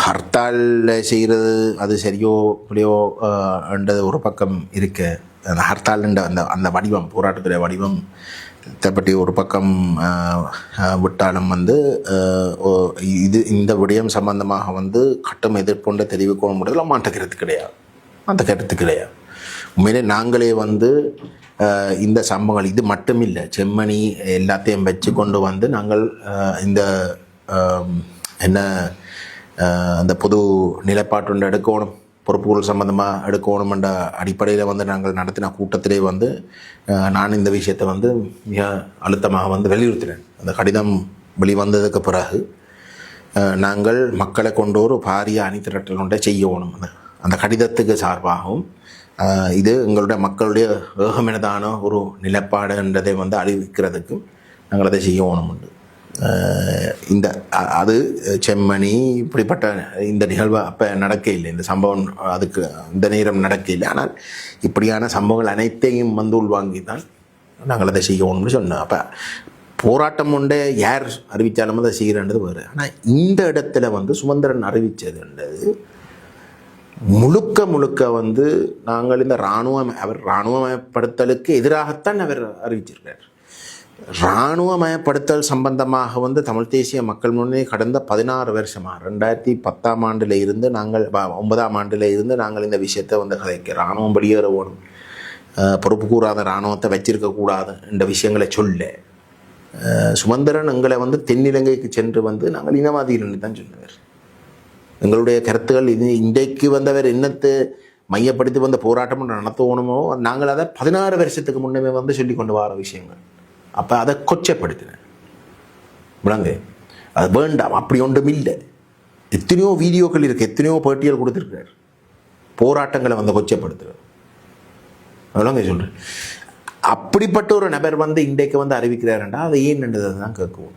ஹர்த்தாலில் செய்கிறது அது சரியோ இல்லையோ என்றது ஒரு பக்கம் இருக்க, அந்த ஹர்த்தால்ன்ற அந்த அந்த வடிவம், போராட்டத்துடைய வடிவம் பற்றி ஒரு பக்கம் விட்டாலும் இது இந்த விடயம் சம்பந்தமாக கட்டம் எதிர்கொண்ட தெரிவிக்க முடியல. மாற்ற கருத்து கிடையாது, அந்த கருத்து கிடையாது. உண்மையிலே நாங்களே இந்த சம்பவங்கள் இது மட்டும் இல்லை, செம்மணி எல்லாத்தையும் வச்சு கொண்டு நாங்கள் இந்த என்ன அந்த பொது நிலைப்பாட்டு எடுக்கணும், பொறுப்புகள் சம்பந்தமாக எடுக்கணும் என்ற அடிப்படையில் நாங்கள் நடத்தின கூட்டத்திலே நான் இந்த விஷயத்தை மிக அழுத்தமாக வலியுறுத்தினேன். அந்த கடிதம் வெளிவந்ததுக்கு பிறகு நாங்கள் மக்களை கொண்டு ஒரு பாரிய அணிதிரட்டல் ஒன்றை செய்யணும். அந்த கடிதத்துக்கு சார்பாகவும் இது எங்களுடைய மக்களுடைய ஏகமெனதான ஒரு நிலைப்பாடு என்றதை அறிவிக்கிறதுக்கும் நாங்கள் அதை செய்யணும் உண்டு. இந்த அது செம்மணி இப்படிப்பட்ட இந்த நிகழ்வு அப்போ நடக்க இல்லை, இந்த சம்பவம் அதுக்கு இந்த நேரம் நடக்க இல்லை. ஆனால் இப்படியான சம்பவங்கள் அனைத்தையும் உள்வாங்கி தான் நாங்கள் அதை செய்யணும்னு சொன்னோம். அப்போ போராட்டம் உண்டே யார் அறிவித்தாலும் அதை செய்கிறன்றது வேறு. ஆனால் இந்த இடத்துல சுமந்திரன் அறிவித்ததுன்றது முழுக்க நாங்கள் இந்த இராணுவமயப்படுத்தலுக்கு எதிராகத்தான் அவர் அறிவிச்சிருக்கார். இராணுவமயப்படுத்தல் சம்பந்தமாக தமிழ் தேசிய மக்கள் முன்னணி கடந்த 16 வருஷமாக 2010ஆம் ஆண்டில் இருந்து நாங்கள் 9ஆம் ஆண்டில் இருந்து நாங்கள் இந்த விஷயத்தை கதைக்க இராணுவம் வெளியேற வேணும், பொறுப்பு கூறாத இராணுவத்தை வச்சிருக்கக்கூடாது என்ற விஷயங்களை சொல்ல சுமந்திரன் எங்களை தென்னிலங்கைக்கு சென்று நாங்கள் இனவாதிகள் தான் சொல்லுவார். எங்களுடைய கருத்துக்கள் இது இன்றைக்கு வந்தவர் என்னத்தை மையப்படுத்தி போராட்டம் நடத்தணுமோ நாங்கள் அதை 16 வருஷத்துக்கு முன்னே சொல்லி கொண்டு வர விஷயங்கள். அப்போ அதை கொச்சப்படுத்தினேன் விளங்க, அது வேண்டாம், அப்படி ஒன்றும் இல்லை. எத்தனையோ வீடியோக்கள் இருக்குது, எத்தனையோ பேட்டியல் கொடுத்துருக்கார், போராட்டங்களை கொச்சப்படுத்துகிறார் விளங்க சொல்கிறேன். அப்படிப்பட்ட ஒரு நபர் இன்றைக்கு அறிவிக்கிறாருண்டா அதை ஏன் என்றதை தான் கேட்குவோம்.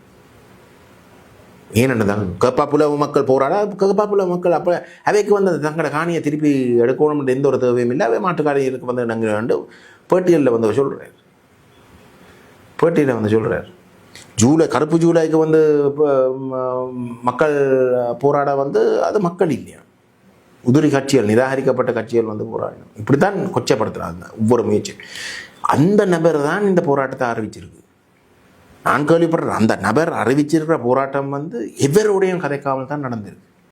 ஏனென்றுதான் கேப்பாப்புல மக்கள் போராட, கேப்பாப்புல மக்கள் அப்போ அவைக்கு தங்களோட காணியை திருப்பி எடுக்கணும்ன்ற எந்த ஒரு தேவையும் இல்லை. அவை மாட்டுக்காரிகளுக்கு நாங்கள் பேட்டியலில் சொல்கிறார், பேட்டியில் சொல்கிறார். ஜூலை கருப்பு ஜூலைக்கு மக்கள் போராட அது மக்கள் இல்லையா, உதிரி கட்சிகள், நிராகரிக்கப்பட்ட கட்சிகள் போராடணும். இப்படித்தான் கொச்சப்படுத்துகிறாங்க ஒவ்வொரு முயற்சி. அந்த நபர் தான் இந்த போராட்டத்தை ஆரம்பிச்சிருக்கு. நான் கேள்விப்படுறேன், அந்த நபர் அறிவிச்சிருக்கிற போராட்டம் எவருடையும் கதைக்காமல் தான் நடந்திருக்கு.